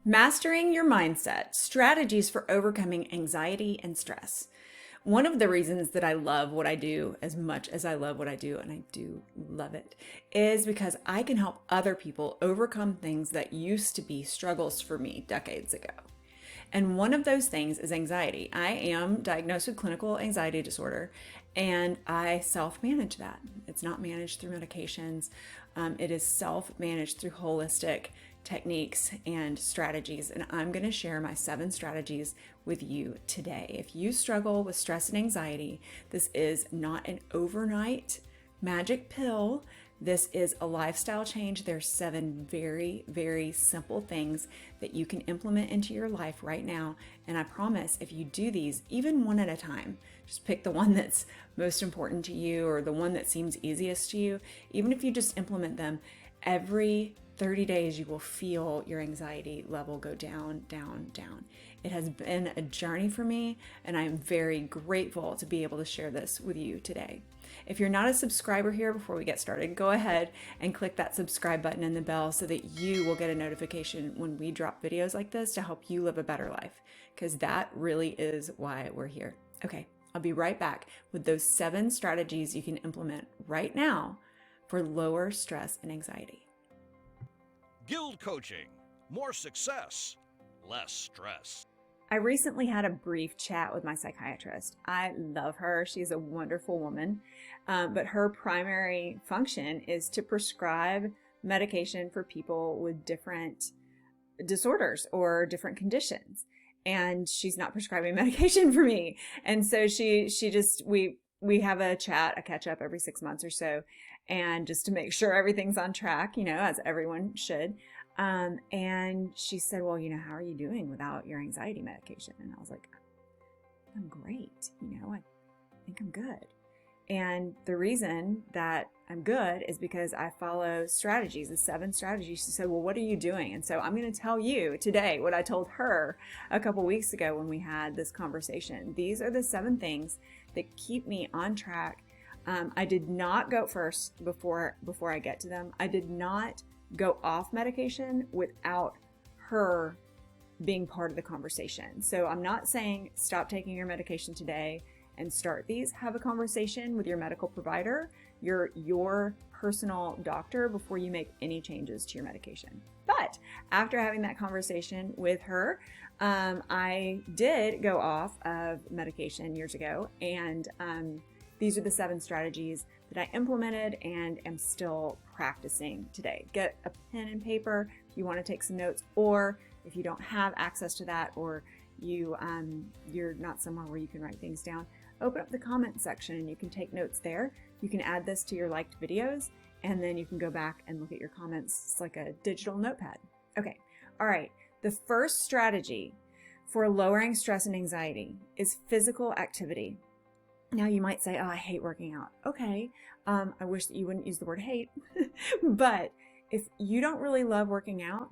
Mastering your mindset, strategies for overcoming anxiety and stress. One of the reasons that I love what I do as much as I love what I do, and I do love it, is because I can help other people overcome things that used to be struggles for me decades ago. And one of those things is anxiety. I am diagnosed with clinical anxiety disorder, and I self-manage that. It's not managed through medications. It is self-managed through holistic techniques and strategies. And I'm going to share my 7 strategies with you today. If you struggle with stress and anxiety, this is not an overnight magic pill. This is a lifestyle change. There's 7 very, very simple things that you can implement into your life right now. And I promise if you do these, even one at a time, just pick the one that's most important to you or the one that seems easiest to you. Even if you just implement them every 30 days, you will feel your anxiety level go down, down, down. It has been a journey for me, and I am very grateful to be able to share this with you today. If you're not a subscriber here, before we get started, go ahead and click that subscribe button and the bell so that you will get a notification when we drop videos like this to help you live a better life, because that really is why we're here. Okay, I'll be right back with those 7 strategies you can implement right now for lower stress and anxiety. GILD Coaching. More success, less stress. I recently had a brief chat with my psychiatrist. I love her. She's a wonderful woman, but her primary function is to prescribe medication for people with different disorders or different conditions. And she's not prescribing medication for me. And so we have a chat, a catch up every 6 months or so, and just to make sure everything's on track, as everyone should. And she said, well, how are you doing without your anxiety medication? And I was like, I'm great. I think I'm good. And the reason that I'm good is because I follow strategies, the 7 strategies. She said, well, what are you doing? And so I'm going to tell you today what I told her a couple weeks ago when we had this conversation. These are the 7 things that keep me on track. I did not go first before I get to them. I did not go off medication without her being part of the conversation. So I'm not saying stop taking your medication today and start these. Have a conversation with your medical provider, your personal doctor, before you make any changes to your medication. But after having that conversation with her, I did go off of medication years ago, and these are the 7 strategies that I implemented and am still practicing today. Get a pen and paper if you want to take some notes, or if you don't have access to that, or you're not somewhere where you can write things down, open up the comment section and you can take notes there. You can add this to your liked videos, and then you can go back and look at your comments. It's like a digital notepad. Okay, all right. The first strategy for lowering stress and anxiety is physical activity. Now you might say, oh, I hate working out. Okay, I wish that you wouldn't use the word hate, but if you don't really love working out,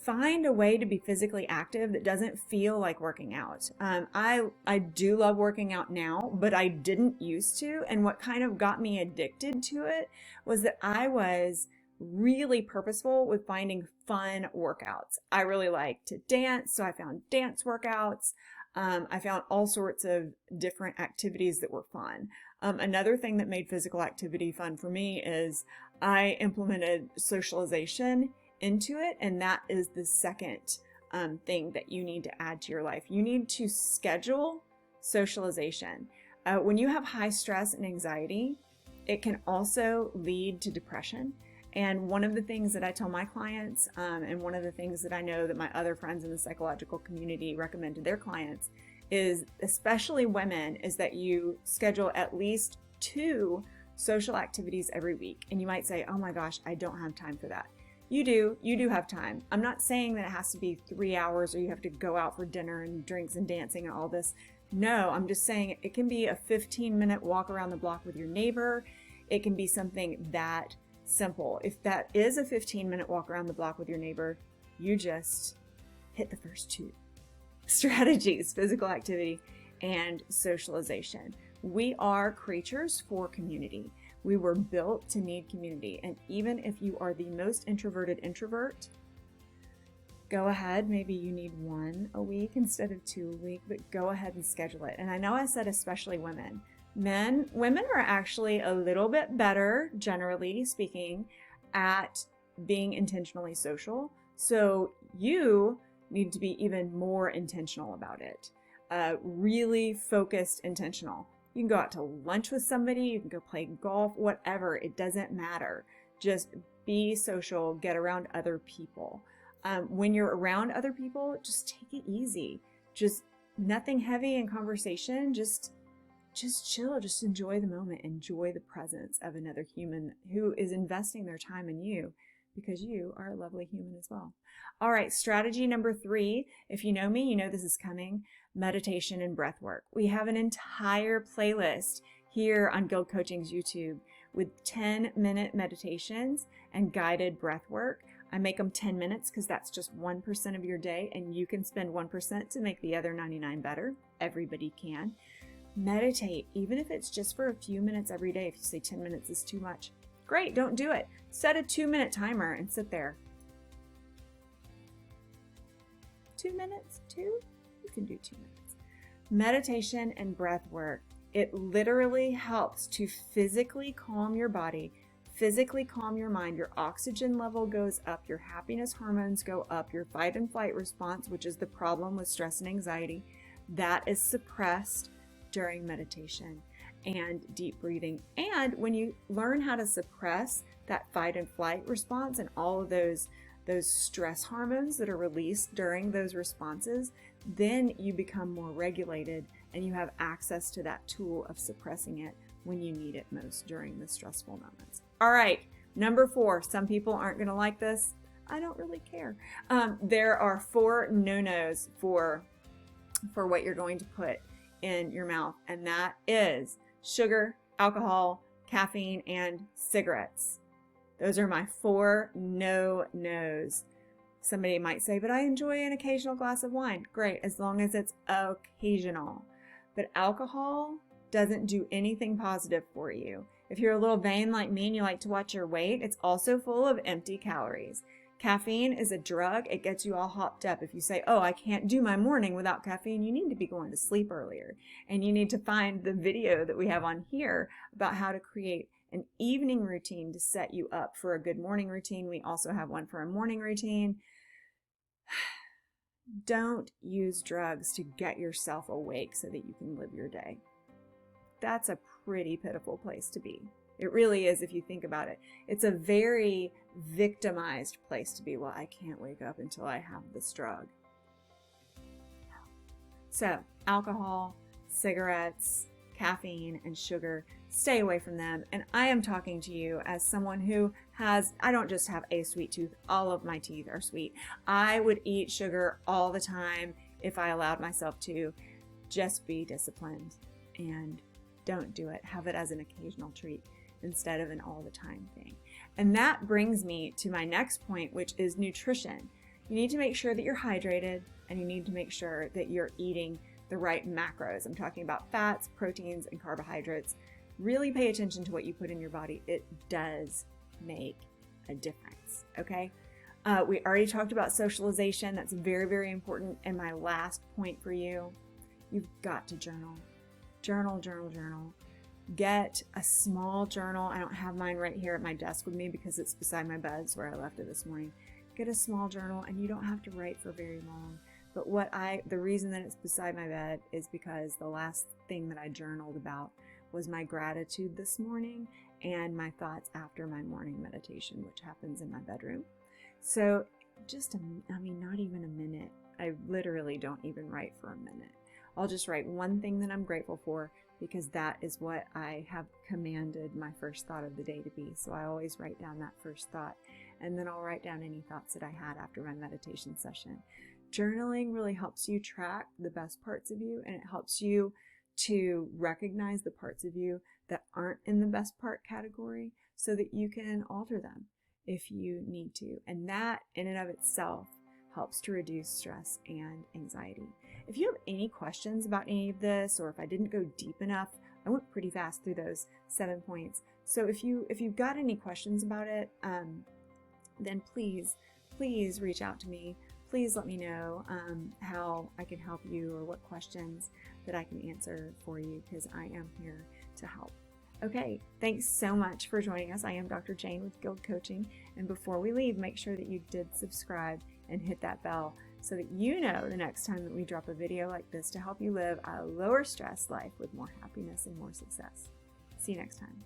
find a way to be physically active that doesn't feel like working out. I do love working out now, but I didn't used to. And what kind of got me addicted to it was that I was really purposeful with finding fun workouts. I really like to dance, so I found dance workouts. I found all sorts of different activities that were fun. Another thing that made physical activity fun for me is I implemented socialization into it, and that is the second thing that you need to add to your life. You need to schedule socialization. When you have high stress and anxiety, it can also lead to depression. And one of the things that I tell my clients, and one of the things that I know that my other friends in the psychological community recommend to their clients is, especially women, is that you schedule at least 2 social activities every week. And you might say, oh my gosh, I don't have time for that. You do have time. I'm not saying that it has to be 3 hours or you have to go out for dinner and drinks and dancing and all this. No, I'm just saying it can be a 15-minute walk around the block with your neighbor. It can be something that simple. If that is a 15-minute walk around the block with your neighbor, you just hit the first 2 strategies: physical activity and socialization. We are creatures for community. We were built to need community. And even if you are the most introverted introvert, go ahead. Maybe you need 1 a week instead of 2 a week, but go ahead and schedule it. And I know I said especially women. Women are actually a little bit better, generally speaking, at being intentionally social. So you need to be even more intentional about it. Really focused, intentional. You can go out to lunch with somebody, you can go play golf, whatever. It doesn't matter. Just be social, get around other people. When you're around other people, just take it easy. Just nothing heavy in conversation. Just chill. Just enjoy the moment. Enjoy the presence of another human who is investing their time in you, because you are a lovely human as well. All right, strategy number 3. If you know me, you know this is coming. Meditation and breath work. We have an entire playlist here on GILD Coaching's YouTube with 10-minute meditations and guided breath work. I make them 10 minutes because that's just 1% of your day, and you can spend 1% to make the other 99 better. Everybody can. Meditate, even if it's just for a few minutes every day. If you say 10 minutes is too much, great, don't do it. Set a 2-minute timer and sit there. 2 minutes? 2? You can do 2 minutes. Meditation and breath work. It literally helps to physically calm your body, physically calm your mind. Your oxygen level goes up, your happiness hormones go up, your fight and flight response, which is the problem with stress and anxiety, that is suppressed during meditation and deep breathing. And when you learn how to suppress that fight and flight response and all of those stress hormones that are released during those responses, then you become more regulated and you have access to that tool of suppressing it when you need it most during the stressful moments. All right, number 4. Some people aren't going to like this. I don't really care. There are 4 no-nos for what you're going to put in your mouth, and that is sugar, alcohol, caffeine, and cigarettes. Those are my 4 no-nos. Somebody might say, but I enjoy an occasional glass of wine. Great, as long as it's occasional. But alcohol doesn't do anything positive for you. If you're a little vain like me and you like to watch your weight, it's also full of empty calories. Caffeine is a drug. It gets you all hopped up. If you say, oh, I can't do my morning without caffeine, you need to be going to sleep earlier. And you need to find the video that we have on here about how to create an evening routine to set you up for a good morning routine. We also have one for a morning routine. Don't use drugs to get yourself awake so that you can live your day. That's a pretty pitiful place to be. It really is if you think about it. It's a very victimized place to be. Well, I can't wake up until I have this drug. So, alcohol, cigarettes, caffeine, and sugar, stay away from them. And I am talking to you as someone who I don't just have a sweet tooth, all of my teeth are sweet. I would eat sugar all the time if I allowed myself to. Just be disciplined and don't do it. Have it as an occasional treat instead of an all the time thing. And that brings me to my next point, which is nutrition. You need to make sure that you're hydrated, and you need to make sure that you're eating the right macros. I'm talking about fats, proteins, and carbohydrates. Really pay attention to what you put in your body. It does make a difference, okay? We already talked about socialization. That's very, very important. And my last point for you, you've got to journal. Journal. Get a small journal. I don't have mine right here at my desk with me because it's beside my bed. It's where I left it this morning. Get a small journal, and you don't have to write for very long. But the reason that it's beside my bed is because the last thing that I journaled about was my gratitude this morning and my thoughts after my morning meditation, which happens in my bedroom. So not even a minute. I literally don't even write for a minute. I'll just write one thing that I'm grateful for, because that is what I have commanded my first thought of the day to be. So I always write down that first thought, and then I'll write down any thoughts that I had after my meditation session. Journaling really helps you track the best parts of you, and it helps you to recognize the parts of you that aren't in the best part category so that you can alter them if you need to. And that in and of itself helps to reduce stress and anxiety. If you have any questions about any of this, or if I didn't go deep enough, I went pretty fast through those 7 points. So if you've got any questions about it, then please reach out to me. please let me know how I can help you or what questions that I can answer for you, because I am here to help. Okay, thanks so much for joining us. I am Dr. Jane with GILD Coaching, and before we leave, make sure that you did subscribe and hit that bell so that you know the next time that we drop a video like this to help you live a lower stress life with more happiness and more success. See you next time.